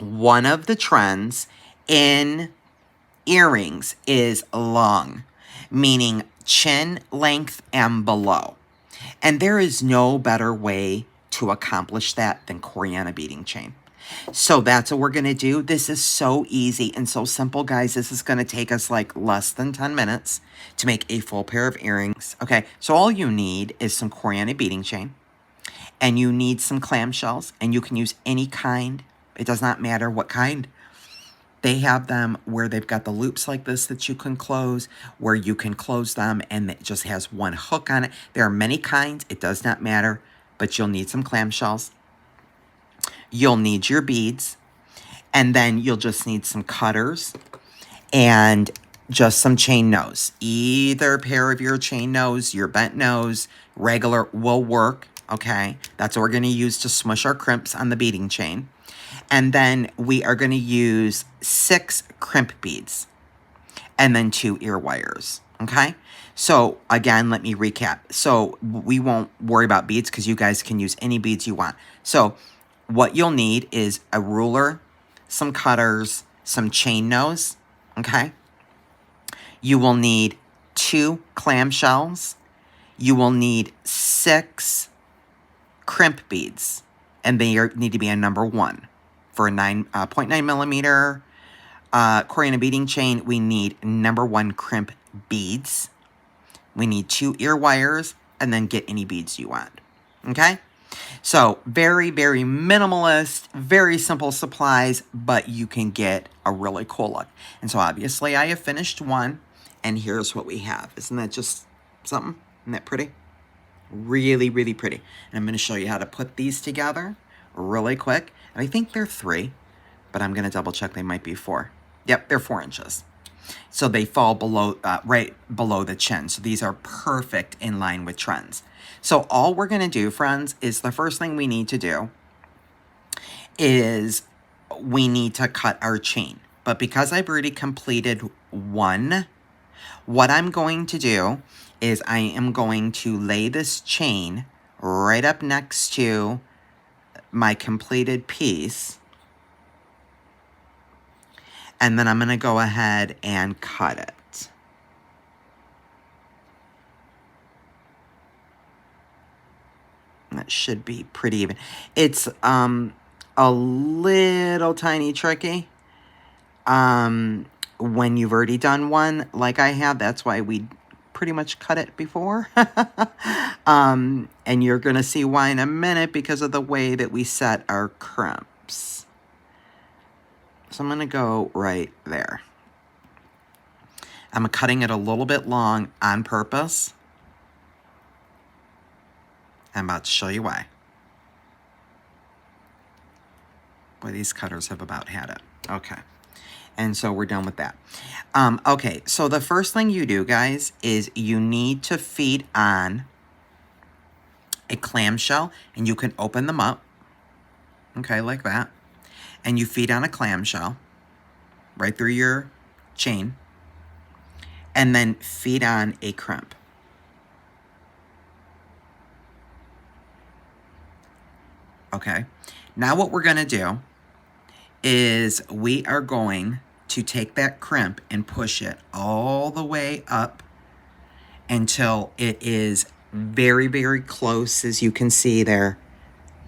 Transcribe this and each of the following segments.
one of the trends in earrings is long, meaning chin length and below. And there is no better way to accomplish that than Coreana beading chain. So that's what we're going to do. This is so easy and so simple, guys. This is going to take us like less than 10 minutes to make a full pair of earrings. Okay, so all you need is some Coreana beading chain, and you need some clamshells, and you can use any kind. It does not matter what kind. They have them where they've got the loops like this that you can close, where you can close them and it just has one hook on it. There are many kinds. It does not matter, but you'll need some clamshells. You'll need your beads, and then you'll just need some cutters and just some chain nose. Either pair of your chain nose, your bent nose, regular will work, okay? That's what we're going to use to smush our crimps on the beading chain. And then we are going to use 6 crimp beads and then 2 ear wires, okay? So again, let me recap. So we won't worry about beads because you guys can use any beads you want. So what you'll need is a ruler, some cutters, some chain nose, okay? You will need 2 clamshells. You will need 6 crimp beads, and they need to be a number 1. For a 0.9 millimeter Coreana beading chain, we need number 1 crimp beads. We need 2 ear wires, and then get any beads you want, okay? So very, very minimalist, very simple supplies, but you can get a really cool look. And so obviously I have finished one, and here's what we have. Isn't that just something? Isn't that pretty? Really, really pretty. And I'm going to show you how to put these together really quick. And I think they're 3, but I'm going to double check. They might be 4. Yep, they're 4 inches. So they fall below, right below the chin. So these are perfect in line with trends. So all we're going to do, friends, is the first thing we need to do is we need to cut our chain. But because I've already completed one, what I'm going to do is I am going to lay this chain right up next to my completed piece. And then I'm going to go ahead and cut it. That should be pretty even. It's a little tiny tricky when you've already done one like I have. That's why we pretty much cut it before. And you're going to see why in a minute because of the way that we set our crimps. So I'm going to go right there. I'm cutting it a little bit long on purpose. I'm about to show you why. Boy, these cutters have about had it. Okay. And so we're done with that. Okay, so the first thing you do, guys, is you need to feed on a clamshell, and you can open them up, okay, like that. And you feed on a clamshell right through your chain, and then feed on a crimp. Okay, now what we're going to do is we are going to take that crimp and push it all the way up until it is very, very close, as you can see there,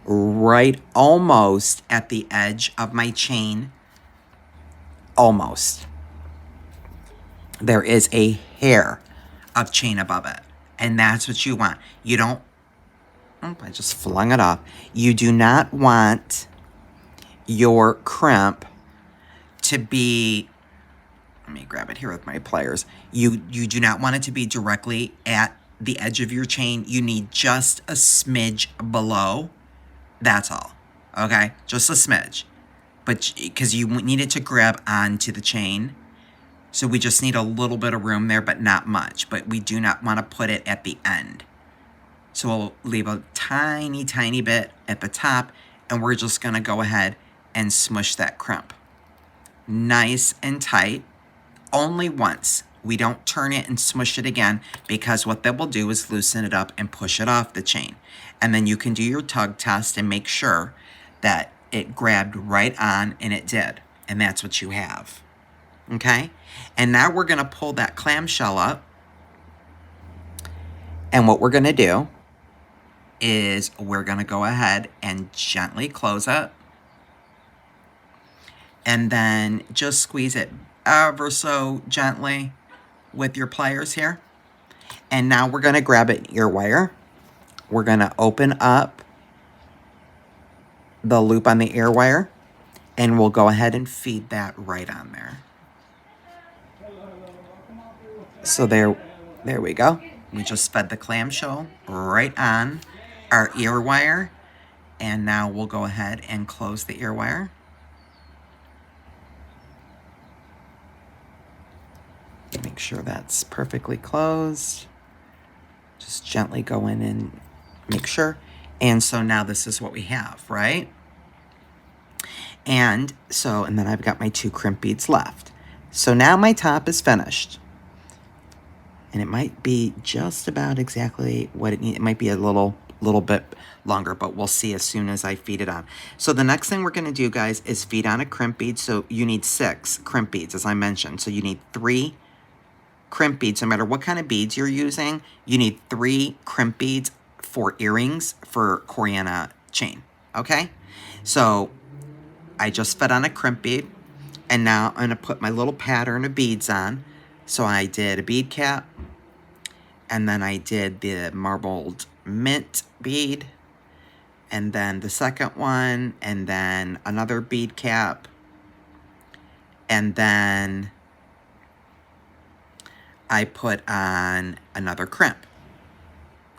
right almost at the edge of my chain. Almost. There is a hair of chain above it, and that's what you want. You don't, oh, I just flung it off. You do not want your crimp to be, let me grab it here with my pliers. You do not want it to be directly at the edge of your chain. You need just a smidge below. That's all. Okay? Just a smidge. But because you need it to grab onto the chain. So we just need a little bit of room there, but not much. But we do not want to put it at the end. So we'll leave a tiny, tiny bit at the top, and we're just going to go ahead and smush that crimp. Nice and tight. Only once. We don't turn it and smush it again, because what that will do is loosen it up and push it off the chain. And then you can do your tug test and make sure that it grabbed right on, and it did. And that's what you have. Okay? And now we're going to pull that clamshell up. And what we're going to do is we're going to go ahead and gently close it. And then just squeeze it ever so gently with your pliers here. And now we're going to grab an ear wire. We're going to open up the loop on the ear wire, and we'll go ahead and feed that right on there. So there we go. We just fed the clamshell right on our ear wire, and now we'll go ahead and close the ear wire. Make sure that's perfectly closed. Just gently go in and make sure. And so now this is what we have, right? And then I've got my 2 crimp beads left. So now my top is finished. And it might be just about exactly what it needs. It might be a little bit longer, but we'll see as soon as I feed it on. So the next thing we're going to do, guys, is feed on a crimp bead. So you need 6 crimp beads, as I mentioned. So you need 3 crimp beads. No matter what kind of beads you're using, you need 3 crimp beads for earrings for Coreana chain. Okay? So I just fed on a crimp bead, and now I'm going to put my little pattern of beads on. So I did a bead cap, and then I did the marbled mint bead, and then the second one, and then another bead cap, and then I put on another crimp.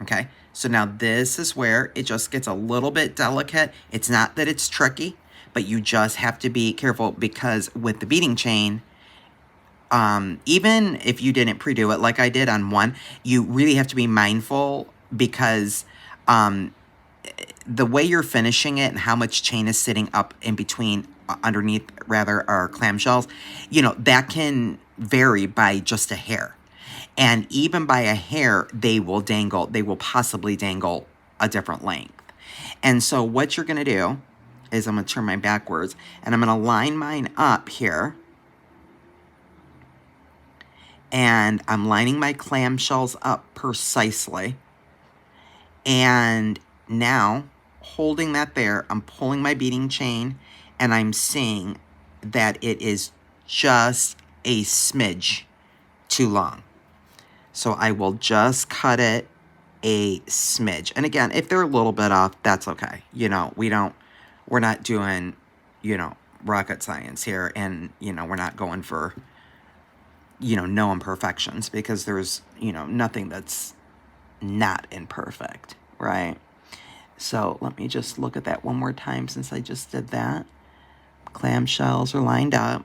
Okay, so now this is where it just gets a little bit delicate. It's not that it's tricky, but you just have to be careful, because with the beading chain, even if you didn't pre-do it like I did on one, you really have to be mindful, because the way you're finishing it and how much chain is sitting up in between, underneath rather, our clamshells, you know, that can vary by just a hair. And even by a hair, they will possibly dangle a different length. And so what you're going to do is I'm going to turn mine backwards, and I'm going to line mine up here. And I'm lining my clamshells up precisely. And now, holding that there, I'm pulling my beading chain, and I'm seeing that it is just a smidge too long. So I will just cut it a smidge. And again, if they're a little bit off, that's okay. You know, we're not doing, you know, rocket science here, and, you know, we're not going for, you know, no imperfections, because there's, you know, nothing that's not imperfect, right? So let me just look at that one more time, since I just did that. Clamshells are lined up,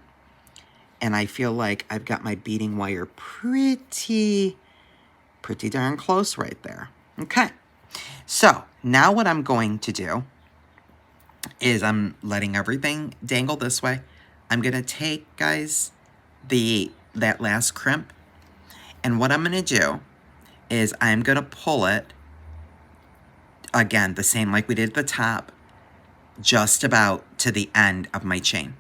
and I feel like I've got my beading wire pretty darn close right there. Okay, so now what I'm going to do is I'm letting everything dangle this way. I'm going to take, guys, that last crimp, and what I'm going to do is I'm going to pull it, again, the same like we did at the top, just about to the end of my chain.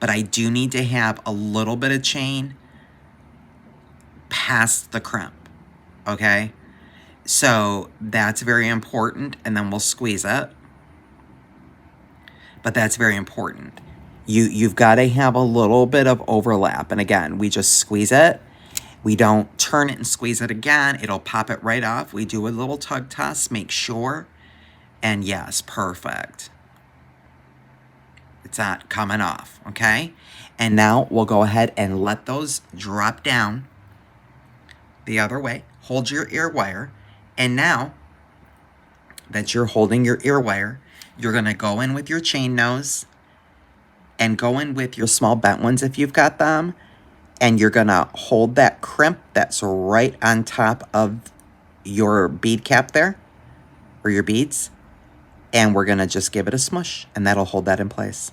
But I do need to have a little bit of chain past the crimp, okay? So that's very important, and then we'll squeeze it. But that's very important. You've got to have a little bit of overlap. And again, we just squeeze it. We don't turn it and squeeze it again. It'll pop it right off. We do a little tug toss, make sure. And yes, perfect. It's not coming off, okay? And now we'll go ahead and let those drop down the other way. Hold your ear wire. And now that you're holding your ear wire, you're going to go in with your chain nose and go in with your small bent ones if you've got them. And you're going to hold that crimp that's right on top of your bead cap there, or your beads. And we're going to just give it a smush, and that'll hold that in place.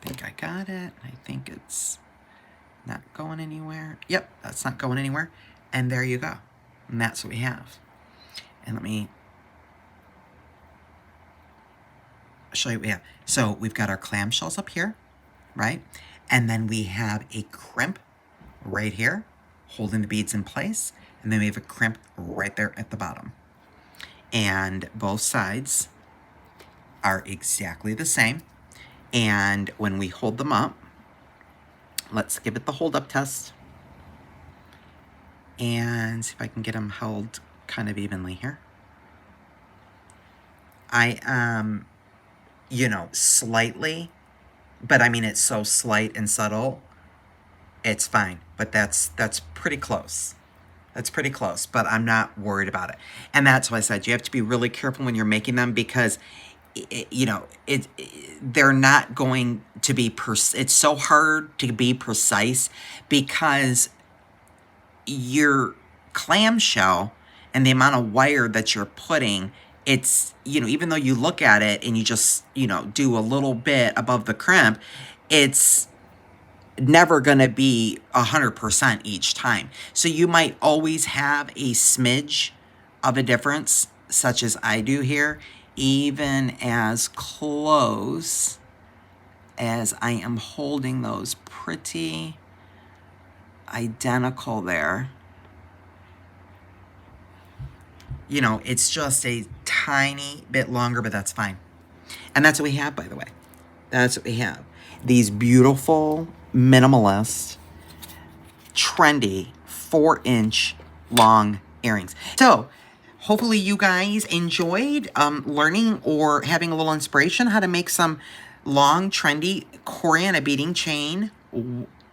I think I got it. I think it's not going anywhere. Yep, that's not going anywhere. And there you go. And that's what we have. And let me show you what we have. So we've got our clamshells up here, right? And then we have a crimp right here, holding the beads in place. And then we have a crimp right there at the bottom. And both sides are exactly the same. And when we hold them up, let's give it the hold up test. And see if I can get them held kind of evenly here. I am, you know, slightly, but I mean, it's so slight and subtle, it's fine. But that's pretty close. That's pretty close, but I'm not worried about it. And that's why I said you have to be really careful when you're making them, because they're not going to be, it's so hard to be precise, because your clamshell and the amount of wire that you're putting, it's, you know, even though you look at it and you just, you know, do a little bit above the crimp, it's never going to be 100% each time. So you might always have a smidge of a difference, such as I do here, even as close as I am holding those pretty identical there. You know, it's just a tiny bit longer, but that's fine. And that's what we have, by the way. That's what we have. These beautiful, minimalist, trendy 4-inch long earrings. So hopefully you guys enjoyed learning or having a little inspiration how to make some long, trendy Coreana beading chain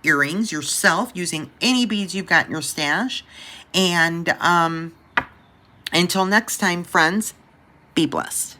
earrings yourself using any beads you've got in your stash. And until next time, friends, be blessed.